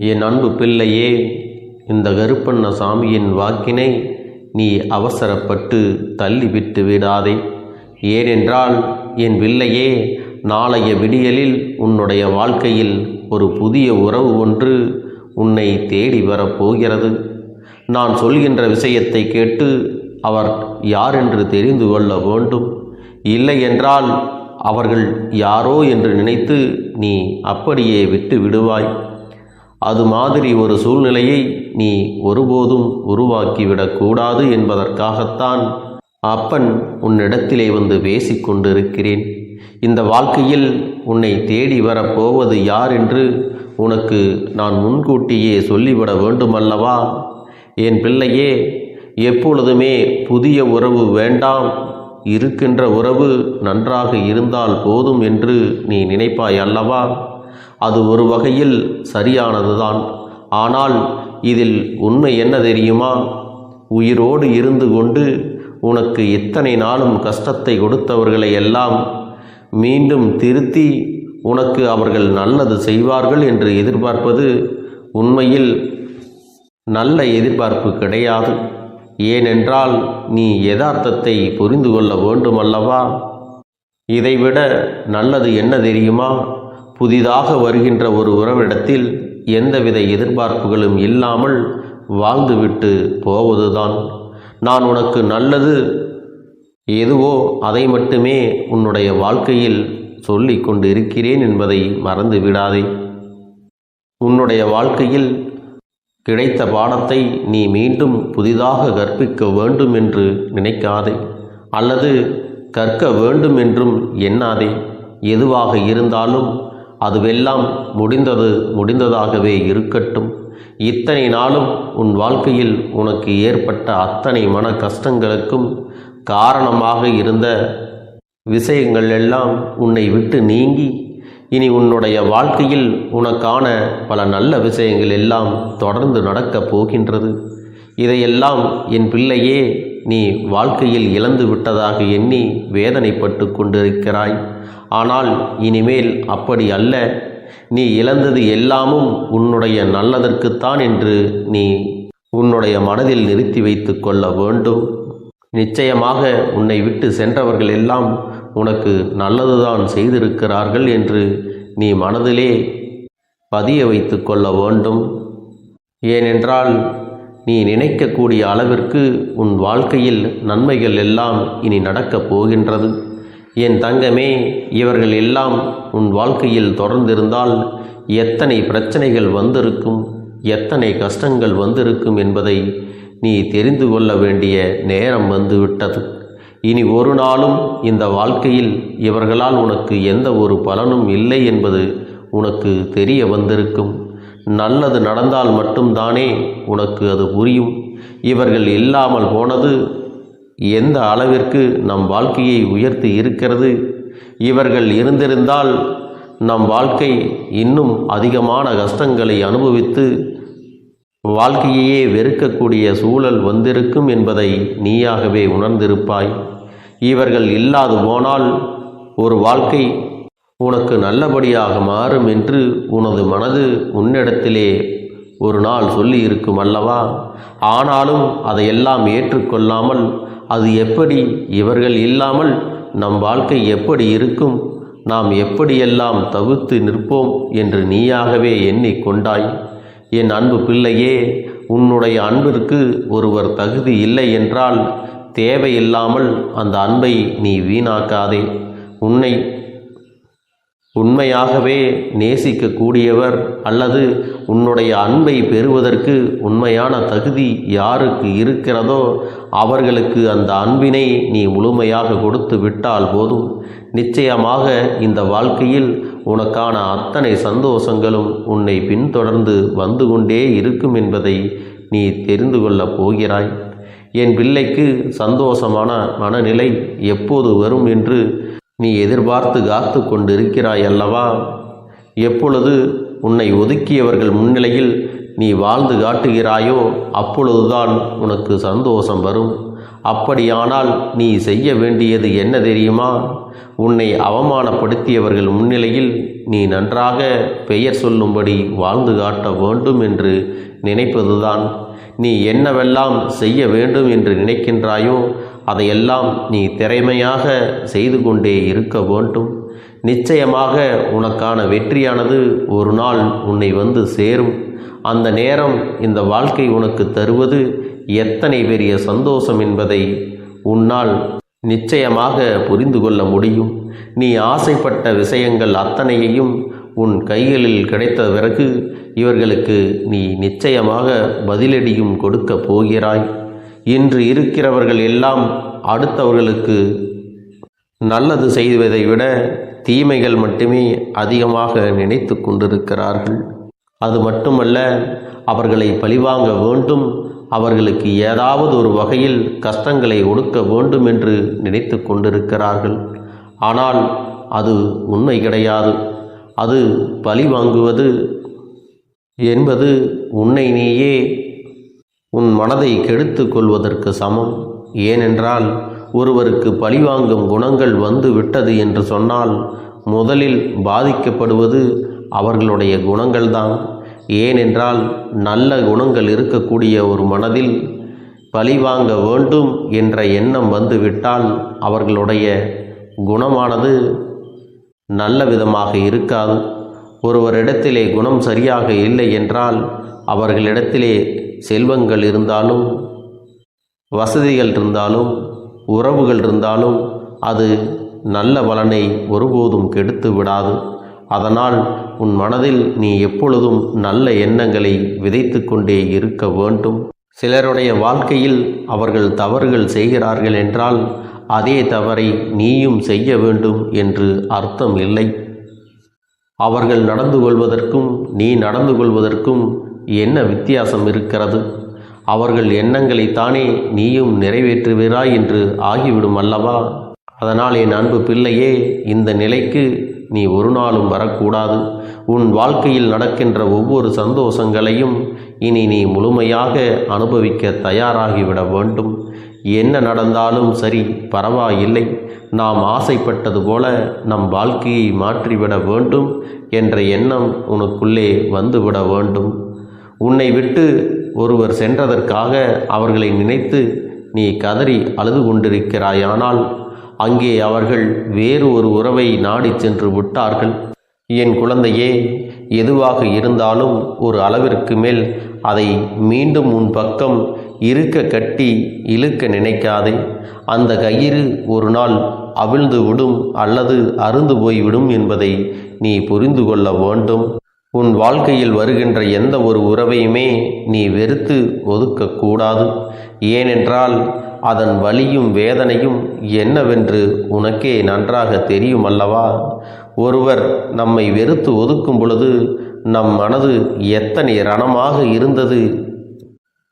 என் அன்பு பிள்ளையே, இந்த கருப்பண்ண சாமியின் வாக்கினை நீ அவசரப்பட்டு தள்ளிவிட்டு விடாதே. ஏனென்றால் என் பிள்ளையே, நாளைய விடியலில் உன்னுடைய வாழ்க்கையில் ஒரு புதிய உறவு ஒன்று உன்னை தேடி வரப்போகிறது. நான் சொல்கின்ற விஷயத்தை கேட்டு அவர் யார் என்று தெரிந்து கொள்ள வேண்டும். இல்லை என்றால் அவர்கள் யாரோ என்று நினைத்து நீ அப்படியே விட்டு விடுவாய். அது மாதிரி ஒரு சூழ்நிலையை நீ ஒருபோதும் உருவாக்கிவிடக்கூடாது என்பதற்காகத்தான் அப்பன் உன்னிடத்திலே வந்து பேசிக்கொண்டிருக்கிறேன். இந்த வாழ்க்கையில் உன்னை தேடி வரப்போவது யார் என்று உனக்கு நான் முன்கூட்டியே சொல்லிவிட வேண்டுமல்லவா? என் பிள்ளையே, எப்பொழுதுமே புதிய உறவு வேண்டாம், இருக்கின்ற உறவு நன்றாக இருந்தால் போதும் என்று நீ நினைப்பாய் அல்லவா? அது ஒரு வகையில் சரியானதுதான். ஆனால் இதில் உண்மை என்ன தெரியுமா? உயிரோடு இருந்து கொண்டு உனக்கு இத்தனை நாளும் கஷ்டத்தை கொடுத்தவர்களை எல்லாம் மீண்டும் திருத்தி உனக்கு அவர்கள் நல்லது செய்வார்கள் என்று எதிர்பார்ப்பது உண்மையில் நல்ல எதிர்பார்ப்பு கிடையாது. ஏனென்றால் நீ யதார்த்தத்தை புரிந்து கொள்ள வேண்டுமல்லவா? இதைவிட நல்லது என்ன தெரியுமா? புதிதாக வருகின்ற ஒரு உறவிடத்தில் எந்தவித எதிர்பார்ப்புகளும் இல்லாமல் வாழ்ந்துவிட்டு போவதுதான். நான் உனக்கு நல்லது எதுவோ அதை மட்டுமே உன்னுடைய வாழ்க்கையில் சொல்லிக் கொண்டு இருக்கிறேன் என்பதை மறந்து விடாதே. உன்னுடைய வாழ்க்கையில் கிடைத்த பாடத்தை நீ மீண்டும் புதிதாக கற்பிக்க வேண்டும் என்று நினைக்காதே, அல்லது கற்க வேண்டும் என்றும் எண்ணாதே. எதுவாக இருந்தாலும் அதுவெல்லாம் முடிந்ததாகவே இருக்கட்டும். இத்தனை நாளும் உன் வாழ்க்கையில் உனக்கு ஏற்பட்ட அத்தனை மன கஷ்டங்களுக்கும் காரணமாக இருந்த விஷயங்கள் எல்லாம் உன்னை விட்டு நீங்கி இனி உன்னுடைய வாழ்க்கையில் உனக்கான பல நல்ல விஷயங்கள் எல்லாம் தொடர்ந்து நடக்கப் போகின்றது. இதையெல்லாம் என் பிள்ளையே, நீ வாழ்க்கையில் இழந்து விட்டதாக எண்ணி வேதனைப்பட்டு கொண்டிருக்கிறாய். ஆனால் இனிமேல் அப்படி அல்ல. நீ இழந்தது எல்லாமும் உன்னுடைய நல்லதற்குத்தான் என்று நீ உன்னுடைய மனதில் நிறுத்தி வைத்து கொள்ள வேண்டும். நிச்சயமாக உன்னை விட்டு சென்றவர்கள் எல்லாம் உனக்கு நல்லதுதான் செய்திருக்கிறார்கள் என்று நீ மனதிலே பதிய வைத்து கொள்ள வேண்டும். ஏனென்றால் நீ நினைக்கக்கூடிய அளவிற்கு உன் வாழ்க்கையில் நன்மைகள் எல்லாம் இனி நடக்கப் போகின்றது. என் தங்கமே, இவர்கள் எல்லாம் உன் வாழ்க்கையில் தொடர்ந்திருந்தால் எத்தனை பிரச்சனைகள் வந்திருக்கும், எத்தனை கஷ்டங்கள் வந்திருக்கும் என்பதை நீ தெரிந்து கொள்ள வேண்டிய நேரம் வந்துவிட்டது. இனி ஒரு நாளும் இந்த வாழ்க்கையில் இவர்களால் உனக்கு எந்த ஒரு பலனும் இல்லை என்பது உனக்கு தெரிய வந்திருக்கும். நல்லது நடந்தால் மட்டும்தானே உனக்கு அது புரியும். இவர்கள் இல்லாமல் போனது எந்த அளவிற்கு நம் வாழ்க்கையை உயர்த்தி இருக்கிறது. இவர்கள் இருந்திருந்தால் நம் வாழ்க்கை இன்னும் அதிகமான கஷ்டங்களை அனுபவித்து வாழ்க்கையையே வெறுக்கக்கூடிய சூழல் வந்திருக்கும் என்பதை நீயாகவே உணர்ந்திருப்பாய். இவர்கள் இல்லாது போனால் ஒரு வாழ்க்கை உனக்கு நல்லபடியாக மாறும் என்று உனது மனது உன்னிடத்திலே ஒரு நாள் சொல்லி இருக்கும் அல்லவா? ஆனாலும் அதையெல்லாம் ஏற்றுக்கொள்ளாமல், அது எப்படி, இவர்கள் இல்லாமல் நம் வாழ்க்கை எப்படி இருக்கும், நாம் எப்படியெல்லாம் தவிர்த்து நிற்போம் என்று நீயாகவே எண்ணிக்கொண்டாய். என் அன்பு பிள்ளையே, உன்னுடைய அன்பிற்கு ஒருவர் தகுதி இல்லை என்றால் தேவையில்லாமல் அந்த அன்பை நீ வீணாக்காதே. உன்னை உண்மையாகவே நேசிக்கக்கூடியவர் அல்லது உன்னுடைய அன்பை பெறுவதற்கு உண்மையான தகுதி யாருக்கு இருக்கிறதோ அவர்களுக்கு அந்த அன்பினை நீ முழுமையாக கொடுத்து விட்டால் போதும். நிச்சயமாக இந்த வாழ்க்கையில் உனக்கான அத்தனை சந்தோஷங்களும் உன்னை பின்தொடர்ந்து வந்து கொண்டே இருக்கும் என்பதை நீ தெரிந்து கொள்ளப் போகிறாய். என் பிள்ளைக்கு சந்தோஷமான மனநிலை எப்போது வரும் என்று நீ எதிர்பார்த்து காத்து கொண்டிருக்கிறாய் அல்லவா? எப்பொழுது உன்னை ஒதுக்கியவர்கள் முன்னிலையில் நீ வாழ்ந்து காட்டுகிறாயோ அப்பொழுதுதான் உனக்கு சந்தோஷம் வரும். அப்படியானால் நீ செய்ய வேண்டியது என்ன தெரியுமா? உன்னை அவமானப்படுத்தியவர்கள் முன்னிலையில் நீ நன்றாக பெயர் சொல்லும்படி வாழ்ந்து காட்ட வேண்டும் என்று நினைப்பதுதான். நீ என்னவெல்லாம் செய்ய வேண்டும் என்று நினைக்கின்றாயோ அதையெல்லாம் நீ திறமையாக செய்து கொண்டே இருக்க வேண்டும். நிச்சயமாக உனக்கான வெற்றியானது ஒரு நாள் உன்னை வந்து சேரும். அந்த நேரம் இந்த வாழ்க்கை உனக்கு தருவது எத்தனை பெரிய சந்தோஷம் என்பதை உன்னால் நிச்சயமாக புரிந்து கொள்ள முடியும். நீ ஆசைப்பட்ட விஷயங்கள் அத்தனையையும் உன் கைகளில் கிடைத்த பிறகு இவர்களுக்கு நீ நிச்சயமாக பதிலடியும் கொடுக்க போகிறாய். இன்று இருக்கிறவர்கள் எல்லாம் அடுத்தவர்களுக்கு நல்லது செய்வதை விட தீமைகள் மட்டுமே அதிகமாக நினைத்து கொண்டிருக்கிறார்கள். அது மட்டுமல்ல, அவர்களை பழிவாங்க வேண்டும், அவர்களுக்கு ஏதாவது ஒரு வகையில் கஷ்டங்களை ஒடுக்க வேண்டும் என்று நினைத்து கொண்டிருக்கிறார்கள். ஆனால் அது உண்மை கிடையாது. அது பழி வாங்குவது என்பது உன்னை நீயே உன் மனதை கெடுத்து கொள்வதற்கு சமம். ஏனென்றால் ஒருவருக்கு பழிவாங்கும் குணங்கள் வந்து விட்டது என்று சொன்னால் முதலில் பாதிக்கப்படுவது அவர்களுடைய குணங்கள்தான். ஏனென்றால் நல்ல குணங்கள் இருக்கக்கூடிய ஒரு மனதில் பழிவாங்க வேண்டும் என்ற எண்ணம் வந்துவிட்டால் அவர்களுடைய குணமானது நல்ல விதமாக இருக்காது. ஒருவரிடத்திலே குணம் சரியாக இல்லை என்றால் அவர்களிடத்திலே செல்வங்கள் இருந்தாலும் வசதிகள் இருந்தாலும் உறவுகள் இருந்தாலும் அது நல்ல பலனை ஒருபோதும் கெடுத்து விடாது. அதனால் உன் மனதில் நீ எப்பொழுதும் நல்ல எண்ணங்களை விதைத்து கொண்டே இருக்க வேண்டும். சிலருடைய வாழ்க்கையில் அவர்கள் தவறுகள் செய்கிறார்கள் என்றால் அதே தவறை நீயும் செய்ய வேண்டும் என்று அர்த்தம் இல்லை. அவர்கள் நடந்து கொள்வதற்கும் நீ நடந்து கொள்வதற்கும் என்ன வித்தியாசம் இருக்கிறது? அவர்கள் எண்ணங்களைத்தானே நீயும் நிறைவேற்றுகிறாய் என்று ஆகிவிடும் அல்லவா? அதனால் என் அன்பு பிள்ளையே, இந்த நிலைக்கு நீ ஒரு நாளும் வரக்கூடாது. உன் வாழ்க்கையில் நடக்கின்ற ஒவ்வொரு சந்தோஷங்களையும் இனி நீ முழுமையாக அனுபவிக்க தயாராகிவிட வேண்டும். என்ன நடந்தாலும் சரி, பரவாயில்லை. நாம் ஆசைப்பட்டது போல நம் வாழ்க்கையை மாற்றிவிட வேண்டும் என்ற எண்ணம் உனக்குள்ளே வந்துவிட வேண்டும். உன்னை விட்டு ஒருவர் சென்றதற்காக அவர்களை நினைத்து நீ கதறி அழுது கொண்டிருக்கிறாயானால் அங்கே அவர்கள் வேறு ஒரு உறவை நாடி சென்று விட்டார்கள். என் குழந்தையே, எதுவாக இருந்தாலும் ஒரு அளவிற்கு மேல் அதை மீண்டும் உன் பக்கம் இருக்க கட்டி இழுக்க நினைக்காதே. அந்த கயிறு ஒரு நாள் அவிழ்ந்து விடும் அல்லது அறுந்து போய்விடும் என்பதை நீ புரிந்து கொள்ள வேண்டும். உன் வாழ்க்கையில் வருகின்ற எந்த ஒரு உறவையுமே நீ வெறுத்து ஒதுக்கக்கூடாது. ஏனென்றால் அதன் வலியும் வேதனையும் என்னவென்று உனக்கே நன்றாக தெரியும் அல்லவா? ஒருவர் நம்மை வெறுத்து ஒதுக்கும் பொழுது நம் மனது எத்தனை ரணமாக இருந்தது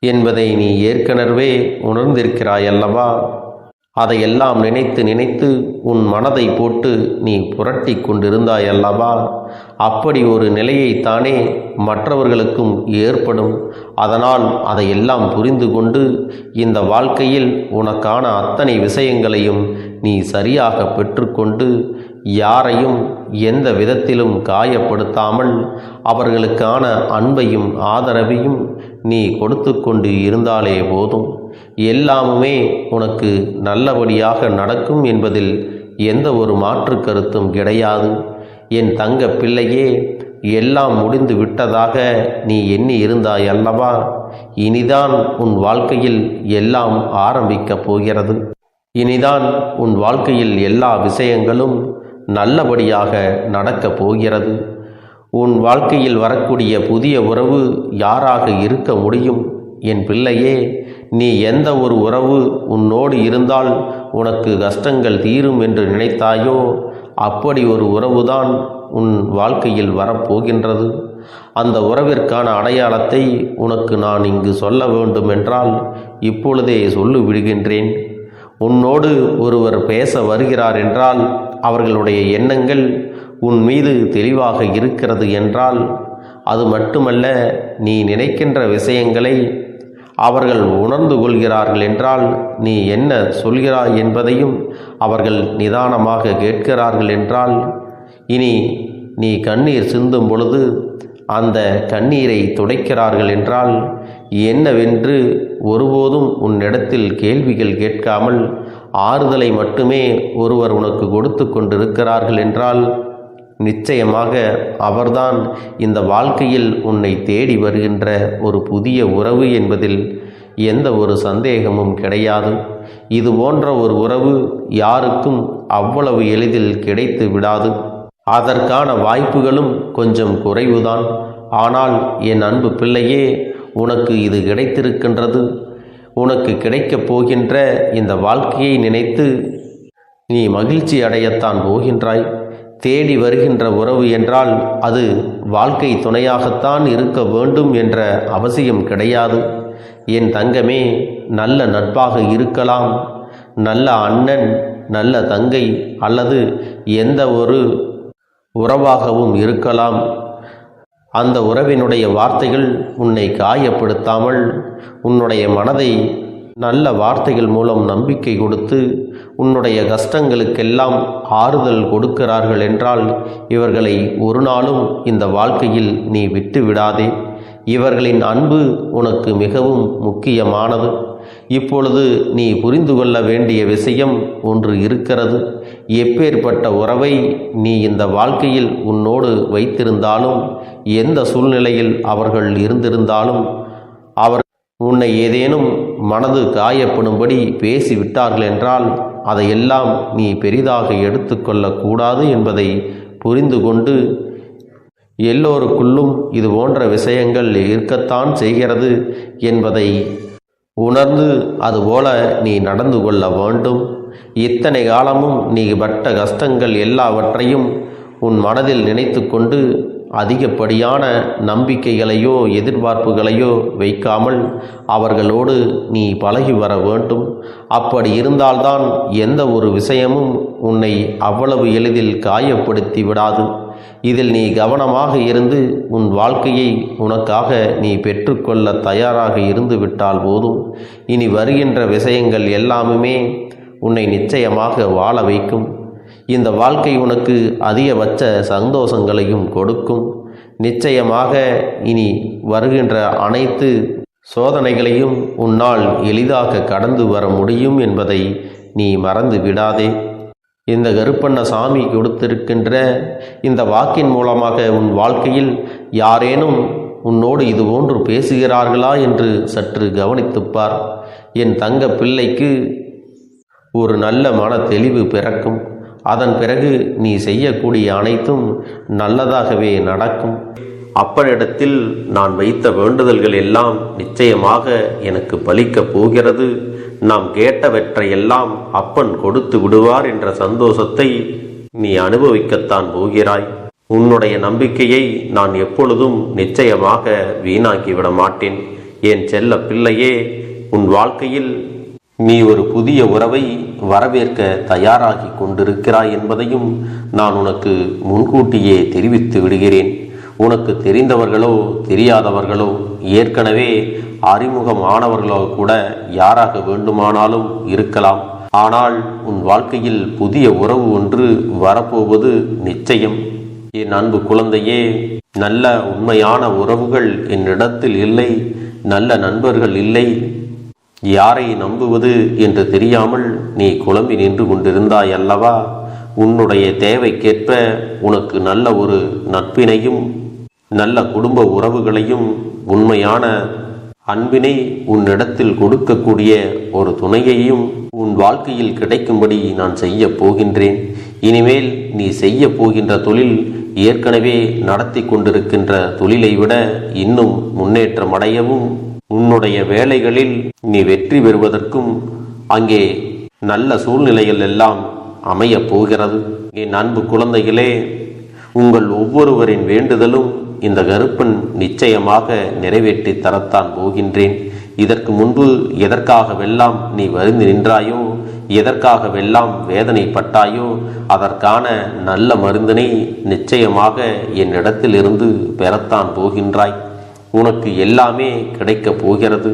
என்பதை நீ ஏற்கனவே உணர்ந்திருக்கிறாய் அல்லவா? அதையெல்லாம் நினைத்து நினைத்து உன் மனதை போட்டு நீ புரட்டி கொண்டிருந்தாய் அல்லவா? அப்படி ஒரு நிலையைத்தானே மற்றவர்களுக்கும் ஏற்படும். அதனால் அதையெல்லாம் புரிந்து கொண்டு இந்த வாழ்க்கையில் உனக்கான அத்தனை விஷயங்களையும் நீ சரியாக பெற்றுக்கொண்டு யாரையும் எந்த விதத்திலும் காயப்படுத்தாமல் அவர்களுக்கான அன்பையும் ஆதரவையும் நீ கொடுத்து கொண்டு இருந்தாலே போதும். எல்லாமுமே உனக்கு நல்லபடியாக நடக்கும் என்பதில் எந்த ஒரு மாற்று கருத்தும் கிடையாது. என் தங்க பிள்ளையே, எல்லாம் முடிந்து விட்டதாக நீ எண்ணி இருந்தாய் அல்லவா? இனிதான் உன் வாழ்க்கையில் எல்லாம் ஆரம்பிக்கப் போகிறது. இனிதான் உன் வாழ்க்கையில் எல்லா விஷயங்களும் நல்லபடியாக நடக்கப் போகிறது. உன் வாழ்க்கையில் வரக்கூடிய புதிய உறவு யாராக இருக்க முடியும்? என் பிள்ளையே, நீ எந்த ஒரு உறவு உன்னோடு இருந்தால் உனக்கு கஷ்டங்கள் தீரும் என்று நினைத்தாயோ அப்படி ஒரு உறவுதான் உன் வாழ்க்கையில் வரப்போகின்றது. அந்த உறவிற்கான அடையாளத்தை உனக்கு நான் இங்கு சொல்ல வேண்டுமென்றால் இப்பொழுதே சொல்லிவிடுகின்றேன். உன்னோடு ஒருவர் பேச வருகிறார் என்றால் அவர்களுடைய எண்ணங்கள் உன் மீது தெளிவாக இருக்கிறது என்றால் அது மட்டுமல்ல, நீ நினைக்கின்ற விஷயங்களை அவர்கள் உணர்ந்து கொள்கிறார்கள் என்றால் நீ என்ன சொல்கிறாய் என்பதையும் அவர்கள் நிதானமாக கேட்கிறார்கள் என்றால் இனி நீ கண்ணீர் சிந்தும் பொழுது அந்த கண்ணீரை துடைக்கிறார்கள் என்றால் என்னவென்று ஒருபோதும் உன்னிடத்தில் கேள்விகள் கேட்காமல் ஆறுதலை மட்டுமே ஒருவர் உனக்கு கொடுத்து கொண்டிருக்கிறார்கள் என்றால் நிச்சயமாக அவர்தான் இந்த வாழ்க்கையில் உன்னை தேடி வருகின்ற ஒரு புதிய உறவு என்பதில் எந்த ஒரு சந்தேகமும் கிடையாது. இது போன்ற ஒரு உறவு யாருக்கும் அவ்வளவு எளிதில் கிடைத்து விடாது. அதற்கான வாய்ப்புகளும் கொஞ்சம் குறைவுதான். ஆனால் என் அன்பு பிள்ளையே, உனக்கு இது கிடைத்திருக்கின்றது. உனக்கு கிடைக்கப் போகின்ற இந்த வாழ்க்கையை நினைத்து நீ மகிழ்ச்சி அடையத்தான் போகின்றாய். தேடி வருகின்ற உறவு என்றால் அது வாழ்க்கை துணையாகத்தான் இருக்க வேண்டும் என்ற அவசியம் கிடையாது. என் தங்கமே, நல்ல நட்பாக இருக்கலாம், நல்ல அண்ணன், நல்ல தங்கை அல்லது எந்த ஒரு உறவாகவும் இருக்கலாம். அந்த உறவினுடைய வார்த்தைகள் உன்னை காயப்படுத்தாமல் உன்னுடைய மனதை நல்ல வார்த்தைகள் மூலம் நம்பிக்கை கொடுத்து உன்னுடைய கஷ்டங்களுக்கெல்லாம் ஆறுதல் கொடுக்கிறார்கள் என்றால் இவர்களை ஒரு நாளும் இந்த வாழ்க்கையில் நீ விட்டு விடாதே. இவர்களின் அன்பு உனக்கு மிகவும் முக்கியமானது. இப்பொழுது நீ புரிந்து கொள்ள வேண்டிய விஷயம் ஒன்று இருக்கிறது. எப்பேற்பட்ட உறவை நீ இந்த வாழ்க்கையில் உன்னோடு வைத்திருந்தாலும், எந்த சூழ்நிலையில் அவர்கள் இருந்திருந்தாலும், அவர் உன்னை ஏதேனும் மனது காயப்படும்படி பேசிவிட்டார்கள் என்றால் அதையெல்லாம் நீ பெரிதாக எடுத்துக்கொள்ளக்கூடாது என்பதை புரிந்து கொண்டு, எல்லோருக்குள்ளும் இது போன்ற விஷயங்கள் இருக்கத்தான் செய்கிறது என்பதை உணர்ந்து அதுபோல நீ நடந்து கொள்ள வேண்டும். இத்தனை காலமும் நீ பட்ட கஷ்டங்கள் எல்லாவற்றையும் உன் மனதில் நினைத்து கொண்டு அதிகப்படியான நம்பிக்கைகளையோ எதிர்பார்ப்புகளையோ வைக்காமல் அவர்களோடு நீ பழகி வர வேண்டும். அப்படி இருந்தால்தான் எந்த ஒரு விஷயமும் உன்னை அவ்வளவு எளிதில் காயப்படுத்தி விடாது. இதில் நீ கவனமாக இருந்து உன் வாழ்க்கையை உனக்காக நீ பெற்றுக்கொள்ள தயாராக இருந்து விட்டால் போதும். இனி வருகின்ற விஷயங்கள் எல்லாமுமே உன்னை நிச்சயமாக வாழ வைக்கும். இந்த வாழ்க்கை உனக்கு அதிகபட்ச சந்தோஷங்களையும் கொடுக்கும். நிச்சயமாக இனி வருகின்ற அனைத்து சோதனைகளையும் உன்னால் எளிதாக கடந்து வர முடியும் என்பதை நீ மறந்து விடாதே. இந்த கருப்பண்ண சாமி கொடுத்திருக்கின்ற இந்த வாக்கின் மூலமாக உன் வாழ்க்கையில் யாரேனும் உன்னோடு இது போன்று பேசுகிறார்களா என்று சற்று கவனித்துப்பார். என் தங்க பிள்ளைக்கு ஒரு நல்ல மன தெளிவு பிறக்கும். அதன் பிறகு நீ செய்யக்கூடிய அனைத்தும் நல்லதாகவே நடக்கும். அப்பனிடத்தில் நான் வைத்த வேண்டுதல்கள் எல்லாம் நிச்சயமாக எனக்கு பலிக்கப் போகிறது. நாம் கேட்டவற்றையெல்லாம் அப்பன் கொடுத்து விடுவார் என்ற சந்தோஷத்தை நீ அனுபவிக்கத்தான் போகிறாய். உன்னுடைய நம்பிக்கையை நான் எப்பொழுதும் நிச்சயமாக வீணாக்கிவிட மாட்டேன். என் செல்ல பிள்ளையே, உன் வாழ்க்கையில் நீ ஒரு புதிய உறவை வரவேற்க தயாராகி கொண்டிருக்கிறாய் என்பதையும் நான் உனக்கு முன்கூட்டியே தெரிவித்து விடுகிறேன். உனக்கு தெரிந்தவர்களோ தெரியாதவர்களோ ஏற்கனவே அறிமுகமானவர்களோ கூட யாராக வேண்டுமானாலும் இருக்கலாம். ஆனால் உன் வாழ்க்கையில் புதிய உறவு ஒன்று வரப்போவது நிச்சயம். என் அன்பு குழந்தையே, நல்ல உண்மையான உறவுகள் என்னிடத்தில் இல்லை, நல்ல நண்பர்கள் இல்லை. யாரை நம்புவது என்று தெரியாமல் நீ குழம்பி நின்று கொண்டிருந்தாய் அல்லவா? உன்னுடைய தேவைக்கேற்ப உனக்கு நல்ல ஒரு நட்பினையும் நல்ல குடும்ப உறவுகளையும் உண்மையான அன்பினை உன்னிடத்தில் கொடுக்கக்கூடிய ஒரு துணையையும் உன் வாழ்க்கையில் கிடைக்கும்படி நான் செய்ய போகின்றேன். இனிமேல் நீ செய்ய போகின்ற தொழில் ஏற்கனவே நடத்தி கொண்டிருக்கின்ற தொழிலை விட இன்னும் முன்னேற்றம் அடையவும், உன்னுடைய வேலைகளில் நீ வெற்றி பெறுவதற்கும் அங்கே நல்ல சூழ்நிலைகள் எல்லாம் அமையப் போகிறது. என் அன்பு குழந்தைகளே, உங்கள் ஒவ்வொருவரின் வேண்டுதலும் இந்த கருப்பன் நிச்சயமாக நிறைவேற்றி தரத்தான் போகின்றேன். இதற்கு முன்பு எதற்காகவெல்லாம் நீ வருந்தி நின்றாயோ, எதற்காகவெல்லாம் வேதனைப்பட்டாயோ, அதற்கான நல்ல மருந்தினை நிச்சயமாக என்னிடத்திலிருந்து பெறத்தான் போகின்றாய். உனக்கு எல்லாமே கிடைக்கப் போகிறது.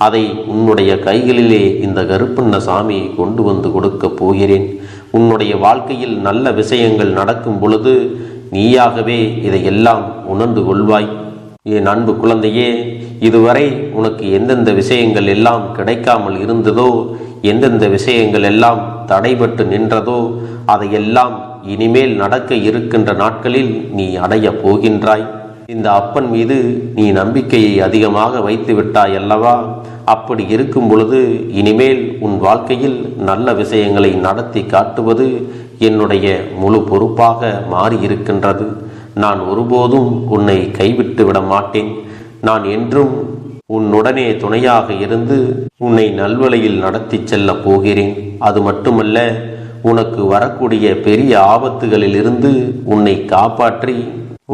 அதை உன்னுடைய கைகளிலே இந்த கருப்பண்ண சாமி கொண்டு வந்து கொடுக்கப் போகிறேன். உன்னுடைய வாழ்க்கையில் நல்ல விஷயங்கள் நடக்கும் பொழுது நீயாகவே இதையெல்லாம் உணர்ந்து கொள்வாய். என் அன்பு குழந்தையே, இதுவரை உனக்கு எந்தெந்த விஷயங்கள் எல்லாம் கிடைக்காமல் இருந்ததோ, எந்தெந்த விஷயங்கள் எல்லாம் தடைபட்டு நின்றதோ, அதையெல்லாம் இனிமேல் நடக்க இருக்கின்ற நாட்களில் நீ அடைய போகின்றாய். இந்த அப்பன் மீது நீ நம்பிக்கையை அதிகமாக வைத்து விட்டாய் அல்லவா? அப்படி இருக்கும் பொழுது இனிமேல் உன் வாழ்க்கையில் நல்ல விஷயங்களை நடத்தி காட்டுவது என்னுடைய முழு பொறுப்பாக மாறியிருக்கின்றது. நான் ஒருபோதும் உன்னை கைவிட்டு விட மாட்டேன். நான் என்றும் உன்னுடனே துணையாக இருந்து உன்னை நல்வழியில் நடத்தி செல்ல போகிறேன். அது மட்டுமல்ல, உனக்கு வரக்கூடிய பெரிய ஆபத்துகளில் இருந்து உன்னை காப்பாற்றி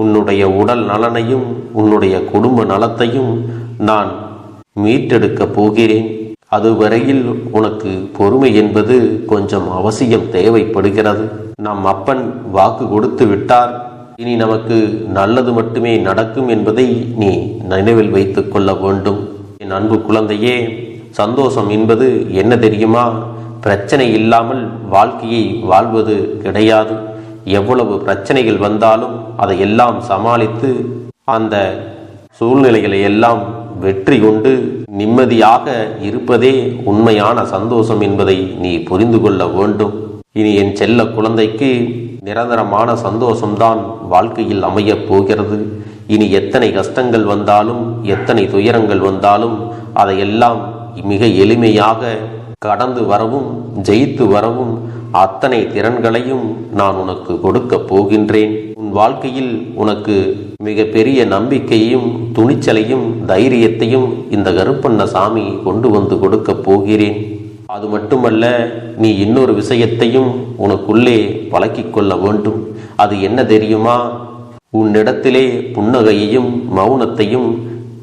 உன்னுடைய உடல் நலனையும் உன்னுடைய குடும்ப நலத்தையும் நான் மீட்டெடுக்கப் போகிறேன். அதுவரையில் உனக்கு பொறுமை என்பது கொஞ்சம் அவசியம் தேவைப்படுகிறது. நம் அப்பன் வாக்கு கொடுத்து விட்டார். இனி நமக்கு நல்லது மட்டுமே நடக்கும் என்பதை நீ நினைவில் வைத்துக் கொள்ள வேண்டும். என் அன்பு குழந்தையே, சந்தோஷம் என்பது என்ன தெரியுமா? பிரச்சனை இல்லாமல் வாழ்க்கையை வாழ்வது கிடையாது. எவ்வளவு பிரச்சனைகள் வந்தாலும் அதையெல்லாம் சமாளித்து அந்த சூழ்நிலைகளை எல்லாம் வெற்றி கொண்டு நிம்மதியாக இருப்பதே உண்மையான சந்தோஷம் என்பதை நீ புரிந்து கொள்ள வேண்டும். இனி என் செல்ல குழந்தைக்கு நிரந்தரமான சந்தோஷம்தான் வாழ்க்கையில் அமையப் போகிறது. இனி எத்தனை கஷ்டங்கள் வந்தாலும் எத்தனை துயரங்கள் வந்தாலும் அதையெல்லாம் மிக எளிமையாக கடந்து வரவும் ஜெயித்து வரவும் அத்தனை திறன்களையும் நான் உனக்கு கொடுக்க போகின்றேன். உன் வாழ்க்கையில் உனக்கு மிக பெரிய நம்பிக்கையும் துணிச்சலையும் தைரியத்தையும் இந்த கருப்பண்ண சாமி கொண்டு வந்து கொடுக்க போகிறேன். அது மட்டுமல்ல, நீ இன்னொரு விஷயத்தையும் உனக்குள்ளே பழக்கிக் கொள்ள வேண்டும். அது என்ன தெரியுமா? உன்னிடத்திலே புன்னகையையும் மௌனத்தையும்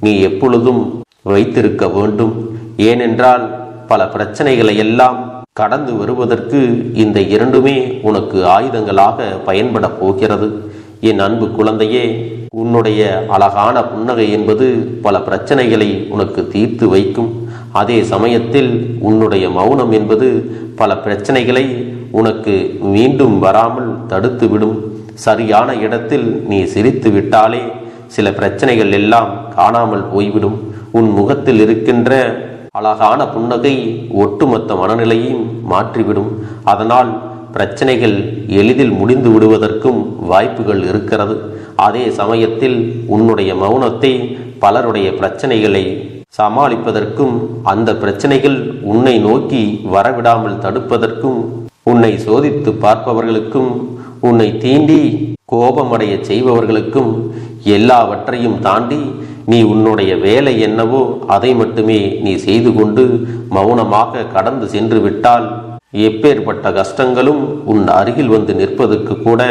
நீ எப்பொழுதும் வைத்திருக்க வேண்டும். ஏனென்றால் பல பிரச்சனைகளை எல்லாம் கடந்து வருவதற்கு இந்த இரண்டுமே உனக்கு ஆயுதங்களாக பயன்பட போகிறது. என் அன்பு குழந்தையே, உன்னுடைய அழகான புன்னகை என்பது பல பிரச்சனைகளை உனக்கு தீர்த்து வைக்கும். அதே சமயத்தில் உன்னுடைய மௌனம் என்பது பல பிரச்சனைகளை உனக்கு மீண்டும் வராமல் தடுத்து விடும். சரியான இடத்தில் நீ சிரித்து விட்டாலே சில பிரச்சனைகள் எல்லாம் காணாமல் போய்விடும். உன் முகத்தில் இருக்கின்ற அழகான புன்னகை ஒட்டுமொத்த மனநிலையும் மாற்றிவிடும். அதனால் பிரச்சனைகள் எளிதில் முடிந்து விடுவதற்கும் வாய்ப்புகள் இருக்கிறது. அதே சமயத்தில் உன்னுடைய மௌனத்தை பலருடைய பிரச்சனைகளை சமாளிப்பதற்கும் அந்த பிரச்சனைகள் உன்னை நோக்கி வரவிடாமல் தடுப்பதற்கும் உன்னை சோதித்து பார்ப்பவர்களுக்கும் உன்னை தீண்டி கோபமடைய செய்பவர்களுக்கும் எல்லாவற்றையும் தாண்டி நீ உன்னுடைய வேலை என்னவோ அதை மட்டுமே நீ செய்து கொண்டு மௌனமாக கடந்து சென்று விட்டால் எப்பேற்பட்ட கஷ்டங்களும் உன் அருகில் வந்து நிற்பதற்கு கூட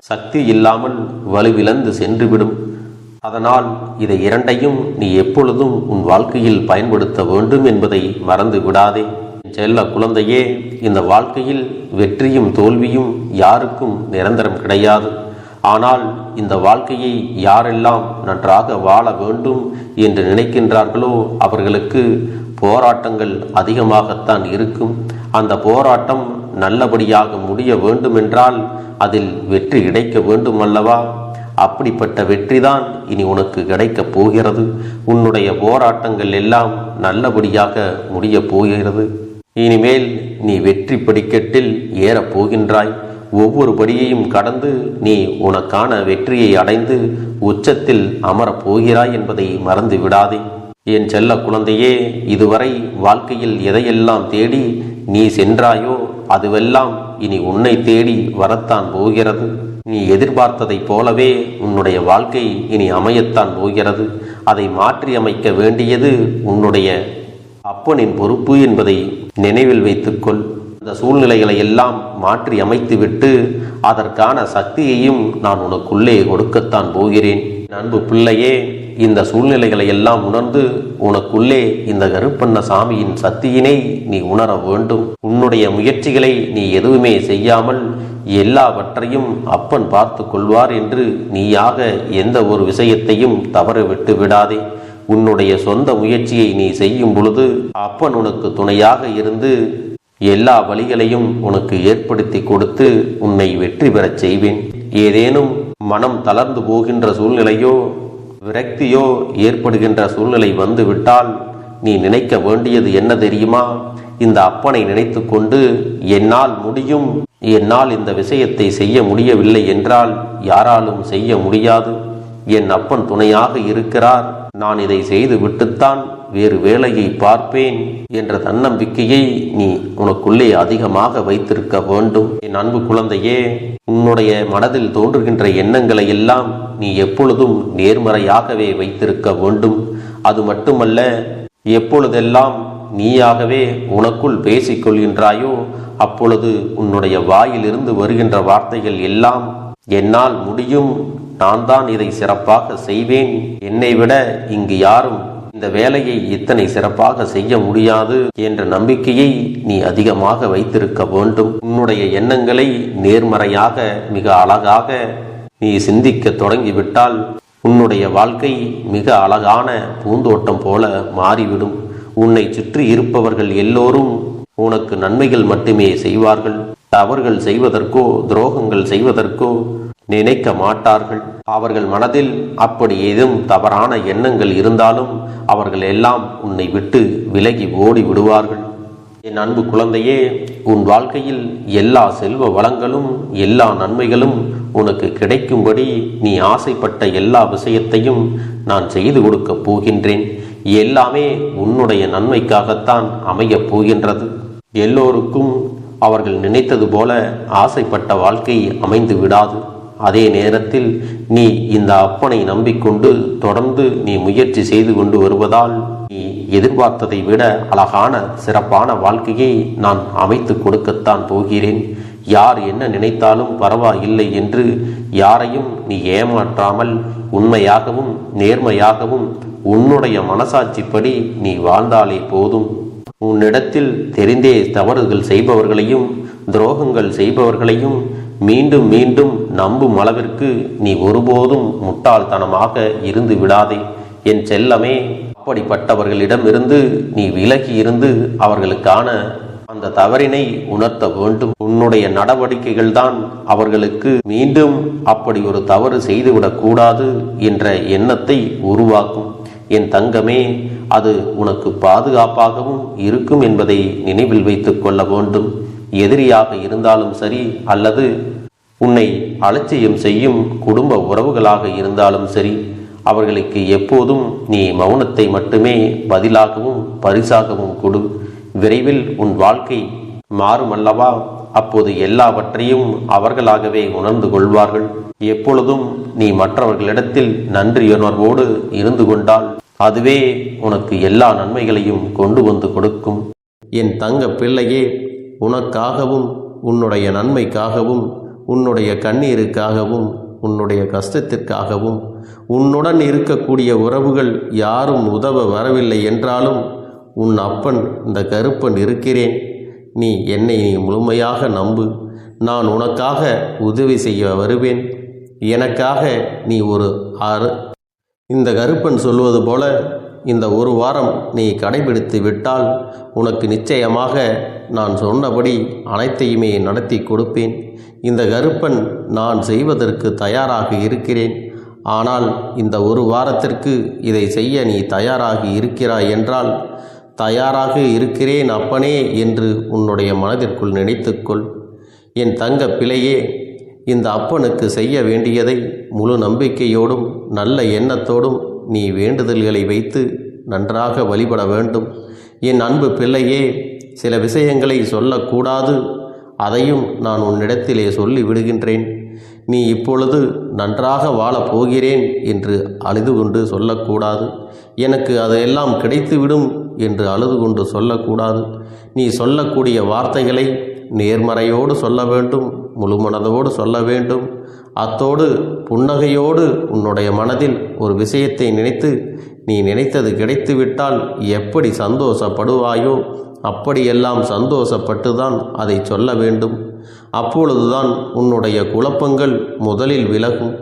சக்தி இல்லாமல் வலுவிழந்து சென்றுவிடும். அதனால் இதை இரண்டையும் நீ எப்பொழுதும் உன் வாழ்க்கையில் பயன்படுத்த வேண்டும் என்பதை மறந்து விடாதே. செல்ல குழந்தையே, இந்த வாழ்க்கையில் வெற்றியும் தோல்வியும் யாருக்கும் நிரந்தரம் கிடையாது. ஆனால் இந்த வாழ்க்கையை யாரெல்லாம் நன்றாக வாழ வேண்டும் என்று நினைக்கின்றார்களோ அவர்களுக்கு போராட்டங்கள் அதிகமாகத்தான் இருக்கும். அந்த போராட்டம் நல்லபடியாக முடிய வேண்டுமென்றால் அதில் வெற்றி கிடைக்க வேண்டும் அல்லவா? அப்படிப்பட்ட வெற்றிதான் இனி உனக்கு கிடைக்கப் போகிறது. உன்னுடைய போராட்டங்கள் எல்லாம் நல்லபடியாக முடிய போகிறது. இனிமேல் நீ வெற்றி படிக்கட்டில் ஏறப் போகின்றாய். ஒவ்வொரு படியையும் கடந்து நீ உனக்கான வெற்றியை அடைந்து உச்சத்தில் அமரப் போகிறாய் என்பதை மறந்து விடாதே. என் செல்ல குழந்தையே, இதுவரை வாழ்க்கையில் எதையெல்லாம் தேடி நீ சென்றாயோ அதுவெல்லாம் இனி உன்னை தேடி வரத்தான் போகிறது. நீ எதிர்பார்த்ததைப் போலவே உன்னுடைய வாழ்க்கை இனி அமையத்தான் போகிறது. அதை மாற்றி அமைக்க வேண்டியது உன்னுடைய அப்பனின் பொறுப்பு என்பதை நினைவில் வைத்துக்கொள். இந்த சூழ்நிலைகளை எல்லாம் மாற்றி அமைத்துவிட்டு அதற்கான சக்தியையும் நான் உனக்குள்ளே கொடுக்கத்தான் போகிறேன். அன்பு பிள்ளையே, இந்த சூழ்நிலைகளை எல்லாம் உணர்ந்து உனக்குள்ளே இந்த கருப்பண்ண சாமியின் சக்தியினை நீ உணர வேண்டும். உன்னுடைய முயற்சிகளை நீ எதுவுமே செய்யாமல் எல்லாவற்றையும் அப்பன் பார்த்து கொள்வார் என்று நீயாக எந்த ஒரு விஷயத்தையும் தவற விட்டு விடாதே. உன்னுடைய சொந்த முயற்சியை நீ செய்யும் பொழுது அப்பன் உனக்கு துணையாக இருந்து எல்லா வழிகளையும் உனக்கு ஏற்படுத்தி கொடுத்து உன்னை வெற்றி பெறச் செய்வேன். ஏதேனும் மனம் தளர்ந்து போகின்ற சூழ்நிலையோ விரக்தியோ ஏற்படுகின்ற சூழ்நிலை வந்துவிட்டால் நீ நினைக்க வேண்டியது என்ன தெரியுமா? இந்த அப்பனை நினைத்து கொண்டு என்னால் முடியும், என்னால் இந்த விஷயத்தை செய்ய முடியவில்லை என்றால் யாராலும் செய்ய முடியாது, என் அப்பன் துணையாக இருக்கிறார், நான் இதை செய்து விட்டுத்தான் வேறு வேலையை பார்ப்பேன் என்ற தன்னம்பிக்கையை நீ உனக்குள்ளே அதிகமாக வைத்திருக்க வேண்டும். என் அன்பு குழந்தையே, உன்னுடைய மனதில் தோன்றுகின்ற எண்ணங்களை எல்லாம் நீ எப்பொழுதும் நேர்மறையாகவே வைத்திருக்க வேண்டும். அது மட்டுமல்ல, எப்பொழுதெல்லாம் நீயாகவே உனக்குள் பேசிக்கொள்கின்றாயோ அப்பொழுது உன்னுடைய வாயிலிருந்து வருகின்ற வார்த்தைகள் எல்லாம் என்னால் முடியும், நான் தான் இதை சிறப்பாக செய்வேன், என்னை விட இங்கு யாரும் இந்த வேலையை இத்தனை சிறப்பாக செய்ய முடியாது என்ற நம்பிக்கையை நீ அதிகமாக வைத்திருக்க வேண்டும். உன்னுடைய எண்ணங்களை நேர்மறையாக மிக அழகாக நீ சிந்திக்க தொடங்கிவிட்டால் உன்னுடைய வாழ்க்கை மிக அழகான பூந்தோட்டம் போல மாறிவிடும். உன்னை சுற்றி இருப்பவர்கள் எல்லோரும் உனக்கு நன்மைகள் மட்டுமே செய்வார்கள். தவறுகள் செய்வதற்கோ துரோகங்கள் செய்வதற்கோ நினைக்க மாட்டார்கள். அவர்கள் மனதில் அப்படி ஏதும் தவறான எண்ணங்கள் இருந்தாலும் அவர்கள் எல்லாம் உன்னை விட்டு விலகி ஓடி விடுவார்கள். என் அன்பு குழந்தையே, உன் வாழ்க்கையில் எல்லா செல்வ வளங்களும் எல்லா நன்மைகளும் உனக்கு கிடைக்கும்படி நீ ஆசைப்பட்ட எல்லா விஷயத்தையும் நான் செய்து கொடுக்கப் போகின்றேன். எல்லாமே உன்னுடைய நன்மைக்காகத்தான் அமையப் போகின்றது. எல்லோருக்கும் அவர்கள் நினைத்தது போல ஆசைப்பட்ட வாழ்க்கை அமைந்து விடாது. அதே நேரத்தில் நீ இந்த அப்பனை நம்பிக்கொண்டு தொடர்ந்து நீ முயற்சி செய்து கொண்டு வருவதால் நீ எதிர்பார்த்ததை விட அழகான சிறப்பான வாழ்க்கையை நான் அமைத்து கொடுக்கத்தான் போகிறேன். யார் என்ன நினைத்தாலும் பரவாயில்லை என்று யாரையும் நீ ஏமாற்றாமல் உண்மையாகவும் நேர்மையாகவும் உன்னுடைய மனசாட்சிப்படி நீ வாழ்ந்தாலே போதும். உன்னிடத்தில் தெரிந்தே தவறுகள் செய்பவர்களையும் துரோகங்கள் செய்பவர்களையும் மீண்டும் மீண்டும் நம்பும் அளவிற்கு நீ ஒருபோதும் முட்டாள்தனமாக இருந்து விடாதே என் செல்லமே. அப்படிப்பட்டவர்களிடமிருந்து நீ விலகி இருந்து அவர்களுக்கான அந்த தவறினை உணர்த்த வேண்டும். உன்னுடைய நடவடிக்கைகள் தான் அவர்களுக்கு மீண்டும் அப்படி ஒரு தவறு செய்துவிடக் கூடாது என்ற எண்ணத்தை உருவாக்கும். என் தங்கமே, அது உனக்கு பாதுகாப்பாகவும் இருக்கும் என்பதை நினைவில் வைத்துக் கொள்ள வேண்டும். எதிரியாக இருந்தாலும் சரி அல்லது உன்னை அலட்சியம் செய்யும் குடும்ப உறவுகளாக இருந்தாலும் சரி, அவர்களுக்கு எப்போதும் நீ மௌனத்தை மட்டுமே பதிலாகவும் பரிசாகவும் கொடு. விரைவில் உன் வாழ்க்கை மாறுமல்லவா? அப்போது எல்லாவற்றையும் அவர்களாகவே உணர்ந்து கொள்வார்கள். எப்பொழுதும் நீ மற்றவர்களிடத்தில் நன்றியுணர்வோடு இருந்து கொண்டால் அதுவே உனக்கு எல்லா நன்மைகளையும் கொண்டு வந்து கொடுக்கும். என் தங்க பிள்ளையே, உனக்காகவும் உன்னுடைய நன்மைக்காகவும் உன்னுடைய கண்ணீருக்காகவும் உன்னுடைய கஷ்டத்திற்காகவும் உன்னுடன் இருக்கக்கூடிய உறவுகள் யாரும் உதவ வரவில்லை என்றாலும் உன் அப்பன் இந்த கருப்பன் இருக்கிறேன். நீ என்னை முழுமையாக நம்பு. நான் உனக்காக உதவி செய்ய வருவேன். எனக்காக நீ இந்த கருப்பன் சொல்வது போல இந்த ஒரு வாரம் நீ கடைபிடித்து விட்டால் உனக்கு நிச்சயமாக நான் சொன்னபடி அனைத்தையுமே நடத்தி கொடுப்பேன். இந்த கருப்பன் நான் செய்வதற்கு தயாராக இருக்கிறேன். ஆனால் இந்த ஒரு வாரத்திற்கு இதை செய்ய நீ தயாராகி இருக்கிறாய் என்றால், தயாராக இருக்கிறேன் அப்பனே என்று உன்னுடைய மனதிற்குள் நினைத்துக்கொள். என் தங்க பிள்ளையே, இந்த அப்பனுக்கு செய்ய வேண்டியதை முழு நம்பிக்கையோடும் நல்ல எண்ணத்தோடும் நீ வேண்டுதல்களை வைத்து நன்றாக வழிபட வேண்டும். என் அன்பு பிள்ளையே, சில விஷயங்களை சொல்லக்கூடாது, அதையும் நான் உன்னிடத்திலே சொல்லி விடுகின்றேன். நீ இப்பொழுது நன்றாக வாழப் போகிறேன் என்று அழுது கொண்டு சொல்லக்கூடாது. எனக்கு அதையெல்லாம் கிடைத்துவிடும் என்று அழுது கொண்டு சொல்லக்கூடாது. நீ சொல்லக்கூடிய வார்த்தைகளை நேர்மறையோடு சொல்ல வேண்டும், முழு மனதோடு சொல்ல வேண்டும். அத்தோடு புன்னகையோடு உன்னுடைய மனதில் ஒரு விஷயத்தை நினைத்து நீ நினைத்தது கிடைத்துவிட்டால் எப்படி சந்தோஷப்படுவாயோ அப்படியெல்லாம் சந்தோஷப்பட்டுதான் அதை சொல்ல வேண்டும். அப்பொழுதுதான் உன்னுடைய குழப்பங்கள் முதலில் விலகும்,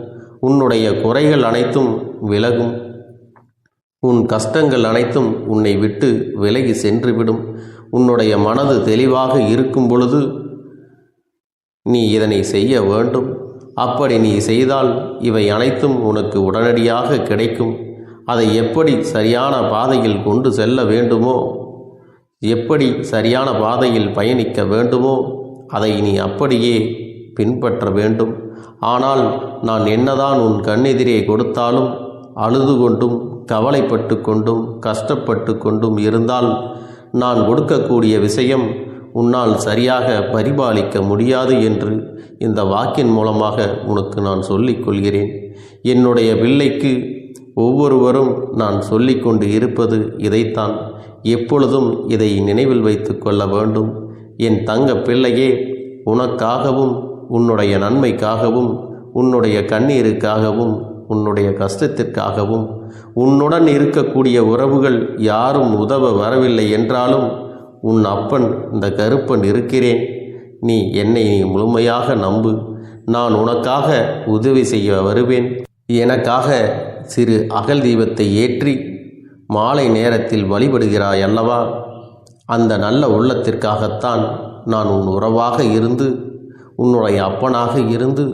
உன்னுடைய குறைகள் அனைத்தும் விலகும். உன் கஷ்டங்கள் அனைத்தும் உன்னை விட்டு விலகி சென்றுவிடும். உன்னுடைய மனது தெளிவாக இருக்கும் பொழுது நீ இதனை செய்ய வேண்டும். அப்படி நீ செய்தால் இவை அனைத்தும் உனக்கு உடனடியாக கிடைக்கும். அதை எப்படி சரியான பாதையில் கொண்டு செல்ல வேண்டுமோ, எப்படி சரியான பாதையில் பயணிக்க வேண்டுமோ அதை நீ அப்படியே பின்பற்ற வேண்டும். ஆனால் நான் என்னதான் உன் கண்ணெதிரே கொடுத்தாலும் அழுது கொண்டும் கவலைப்பட்டு கொண்டும் கஷ்டப்பட்டு கொண்டும் இருந்தால் நான் கொடுக்கக்கூடிய விஷயம் உன்னால் சரியாக பரிபாலிக்க முடியாது என்று இந்த வாக்கின் மூலமாக உனக்கு நான் சொல்லிக் கொள்கிறேன். என்னுடைய பிள்ளைக்கு ஒவ்வொருவரும் நான் சொல்லிக்கொண்டு இருப்பது இதைத்தான். எப்பொழுதும் இதை நினைவில் வைத்து கொள்ள வேண்டும். என் தங்க பிள்ளையே, உனக்காகவும் உன்னுடைய நன்மைக்காகவும் உன்னுடைய கண்ணீருக்காகவும் உன்னுடைய கஷ்டத்திற்காகவும் உன்னுடன் இருக்கக்கூடிய உறவுகள் யாரும் உதவ வரவில்லை என்றாலும் உன் அப்பன் இந்த கருப்பன் இருக்கிறேன். நீ என்னை முழுமையாக நம்பு. நான் உனக்காக உதவி செய்ய வருவேன். எனக்காக சிறு அகல் தீபத்தை ஏற்றி மாலை நேரத்தில் வழிபடுகிறாய் அல்லவா? அந்த நல்ல உள்ளத்திற்காகத்தான் நான் உன் உறவாக இருந்து உன்னுடைய அப்பனாக இருந்து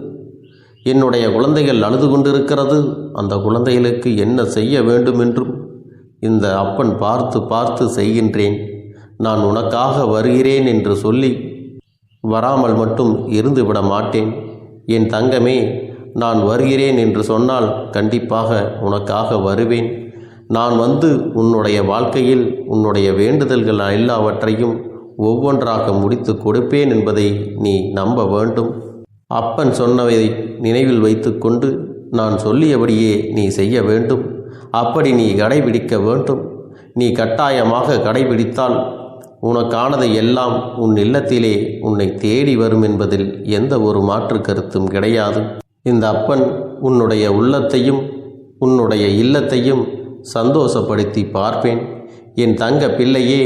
என்னுடைய குழந்தைகள் அழுது கொண்டிருக்கிறது, அந்த குழந்தைகளுக்கு என்ன செய்ய வேண்டும் என்றும் இந்த அப்பன் பார்த்து பார்த்து செய்கின்றேன். நான் உனக்காக வருகிறேன் என்று சொல்லி வராமல் மட்டும் இருந்து விட மாட்டேன். என் தங்கமே, நான் வருகிறேன் என்று சொன்னால் கண்டிப்பாக உனக்காக வருவேன். நான் வந்து உன்னுடைய வாழ்க்கையில் உன்னுடைய வேண்டுதல்கள் எல்லாவற்றையும் ஒவ்வொன்றாக முடித்து கொடுப்பேன் என்பதை நீ நம்ப வேண்டும். அப்பன் சொன்னவை நினைவில் வைத்து கொண்டு நான் சொல்லியபடியே நீ செய்ய வேண்டும். அப்படி நீ கடைபிடிக்க வேண்டும். நீ கட்டாயமாக கடைபிடித்தால் உனக்கானதை எல்லாம் உன் இல்லத்திலே உன்னை தேடி வரும் என்பதில் எந்த ஒரு மாற்று கருத்தும் கிடையாது. இந்த அப்பன் உன்னுடைய உள்ளத்தையும் உன்னுடைய இல்லத்தையும் சந்தோஷப்படுத்தி பார்ப்பேன். என் தங்க பிள்ளையே,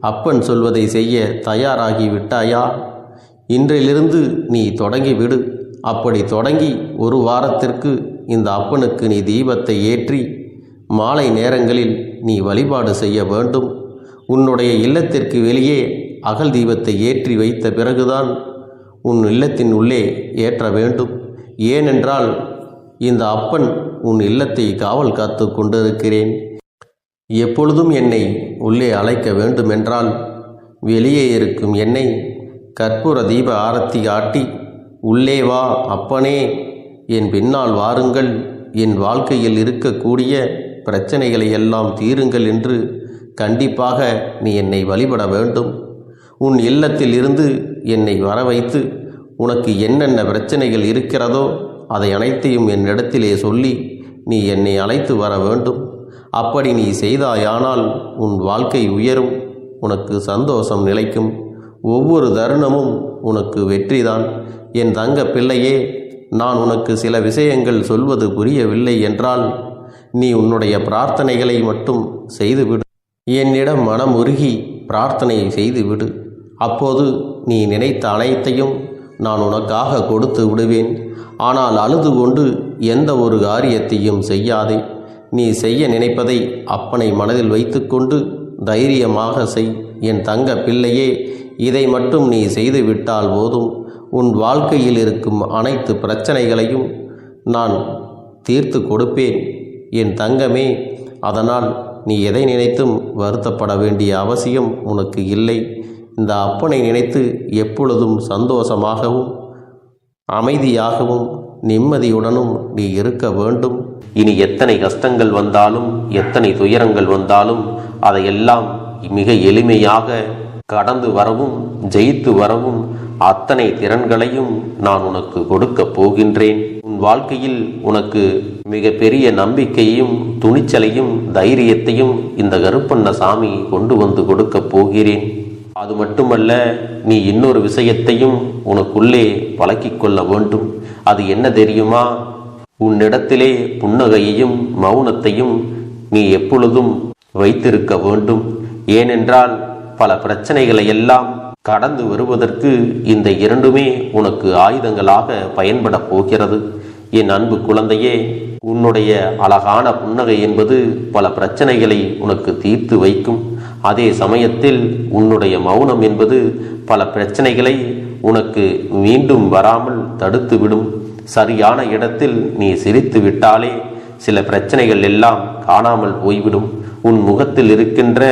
அப்பன் சொல்வதை செய்ய தயாராகி விட்டாயா? இன்றிலிருந்து நீ தொடங்கிவிடு. அப்படி தொடங்கி ஒரு வாரத்திற்கு இந்த அப்பனுக்கு நீ தீபத்தை ஏற்றி மாலை நேரங்களில் நீ வழிபாடு செய்ய வேண்டும். உன்னுடைய இல்லத்திற்கு வெளியே அகல் தீபத்தை ஏற்றி வைத்த பிறகுதான் உன் இல்லத்தின் உள்ளே ஏற்ற வேண்டும். ஏனென்றால் இந்த அப்பன் உன் இல்லத்தை காவல் காத்து கொண்டிருக்கிறேன். எப்பொழுதும் என்னை உள்ளே அழைக்க வேண்டுமென்றால் வெளியே இருக்கும் என்னை கற்பூர தீப ஆரத்தி ஆட்டி உள்ளே வா அப்பனே, என் பின்னால் வாருங்கள், என் வாழ்க்கையில் இருக்கக்கூடிய பிரச்சனைகளை எல்லாம் தீருங்கள் என்று கண்டிப்பாக நீ என்னை வழிபட வேண்டும். உன் இல்லத்தில் இருந்து என்னை வர வைத்து உனக்கு என்னென்ன பிரச்சனைகள் இருக்கிறதோ அதை அனைத்தையும் என்னிடத்திலே சொல்லி நீ என்னை அழைத்து வர வேண்டும். அப்படி நீ செய்தாயானால் உன் வாழ்க்கை உயரும், உனக்கு சந்தோஷம் நிலைக்கும். ஒவ்வொரு தருணமும் உனக்கு வெற்றிதான். என் தங்க பிள்ளையே, நான் உனக்கு சில விஷயங்கள் சொல்வது புரியவில்லை என்றால் நீ உன்னுடைய பிரார்த்தனைகளை மட்டும் செய்துவிடு. என்னிடம் மனம் உருகி பிரார்த்தனை செய்துவிடு. அப்போது நீ நினைத்த அனைத்தையும் நான் உனக்காக கொடுத்து விடுவேன். ஆனால் அழுது கொண்டு எந்த ஒரு காரியத்தையும் செய்யாதே. நீ செய்ய நினைப்பதை அப்பனை மனதில் வைத்துக்கொண்டு தைரியமாக செய். என் தங்க பிள்ளையே, இதை மட்டும் நீ செய்துவிட்டால் போதும். உன் வாழ்க்கையில் இருக்கும் அனைத்து பிரச்சனைகளையும் நான் தீர்த்து கொடுப்பேன் என் தங்கமே. அதனால் நீ எதை நினைத்தும் வருத்தப்பட வேண்டிய அவசியம் உனக்கு இல்லை. இந்த அப்பனை நினைத்து எப்பொழுதும் சந்தோஷமாகவும் அமைதியாகவும் நிம்மதியுடனும் நீ இருக்க வேண்டும். இனி எத்தனை கஷ்டங்கள் வந்தாலும் எத்தனை துயரங்கள் வந்தாலும் அதையெல்லாம் மிக எளிமையாக கடந்து வரவும் ஜெயித்து வரவும் அத்தனை திறன்களையும் நான் உனக்கு கொடுக்க போகின்றேன். உன் வாழ்க்கையில் உனக்கு மிக பெரிய நம்பிக்கையும் துணிச்சலையும் தைரியத்தையும் இந்த கருப்பண்ண சாமி கொண்டு வந்து கொடுக்க போகிறேன். அது மட்டுமல்ல, நீ இன்னொரு விஷயத்தையும் உனக்குள்ளே பழக்கிக் கொள்ள வேண்டும். அது என்ன தெரியுமா? உன்னிடத்திலே புன்னகையையும் மௌனத்தையும் நீ எப்பொழுதும் வைத்திருக்க வேண்டும். ஏனென்றால் பல பிரச்சனைகளை எல்லாம் கடந்து வருவதற்கு இந்த இரண்டுமே உனக்கு ஆயுதங்களாக பயன்பட போகிறது. என் அன்பு குழந்தையே, உன்னுடைய அழகான புன்னகை என்பது பல பிரச்சனைகளை உனக்கு தீர்த்து வைக்கும். அதே சமயத்தில் உன்னுடைய மௌனம் என்பது பல பிரச்சனைகளை உனக்கு மீண்டும் வராமல் தடுத்துவிடும். சரியான இடத்தில் நீ சிரித்து விட்டாலே சில பிரச்சனைகள் எல்லாம் காணாமல் போய்விடும். உன் முகத்தில் இருக்கின்ற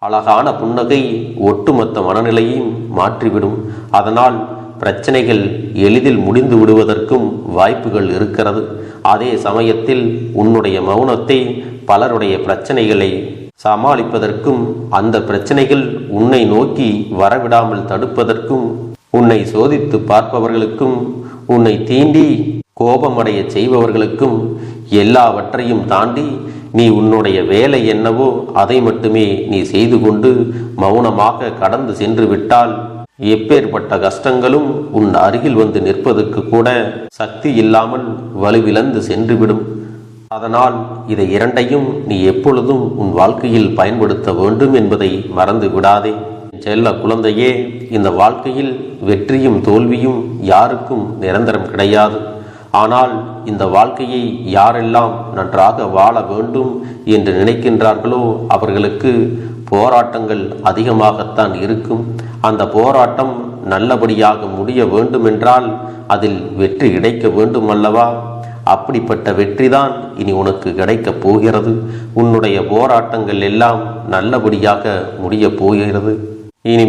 அழகான புன்னகை ஒட்டுமொத்த மனநிலையும் மாற்றிவிடும். அதனால் பிரச்சனைகள் எளிதில் முடிந்து விடுவதற்கும் வாய்ப்புகள் இருக்கிறது. அதே சமயத்தில் உன்னுடைய மௌனத்தை பலருடைய பிரச்சனைகளை சமாளிப்பதற்கும், அந்த பிரச்சனைகள் உன்னை நோக்கி வரவிடாமல் தடுப்பதற்கும், உன்னை சோதித்து பார்ப்பவர்களுக்கும், உன்னை தீண்டி கோபமடைய செய்பவர்களுக்கும் எல்லாவற்றையும் தாண்டி நீ உன்னுடைய வேலை என்னவோ அதை மட்டுமே நீ செய்து கொண்டு மௌனமாக கடந்து சென்று விட்டால் எப்பேற்பட்ட கஷ்டங்களும் உன் அருகில் வந்து நிற்பதற்கு கூட சக்தி இல்லாமல் வலுவிழந்து சென்றுவிடும். அதனால் இதை இரண்டையும் நீ எப்பொழுதும் உன் வாழ்க்கையில் பயன்படுத்த வேண்டும் என்பதை மறந்து விடாதே. செல்ல குழந்தையே, இந்த வாழ்க்கையில் வெற்றியும் தோல்வியும் யாருக்கும் நிரந்தரம் கிடையாது. ஆனால் இந்த வாழ்க்கையை யாரெல்லாம் நன்றாக வாழ வேண்டும் என்று நினைக்கின்றார்களோ அவர்களுக்கு போராட்டங்கள் அதிகமாகத்தான் இருக்கும். அந்த போராட்டம் நல்லபடியாக முடிய வேண்டுமென்றால் அதில் வெற்றி கிடைக்க வேண்டும் அல்லவா? அப்படிப்பட்ட வெற்றிதான் இனி உனக்கு கிடைக்கப் போகிறது. உன்னுடைய போராட்டங்கள் எல்லாம் நல்லபடியாக முடிய போகிறது. இனி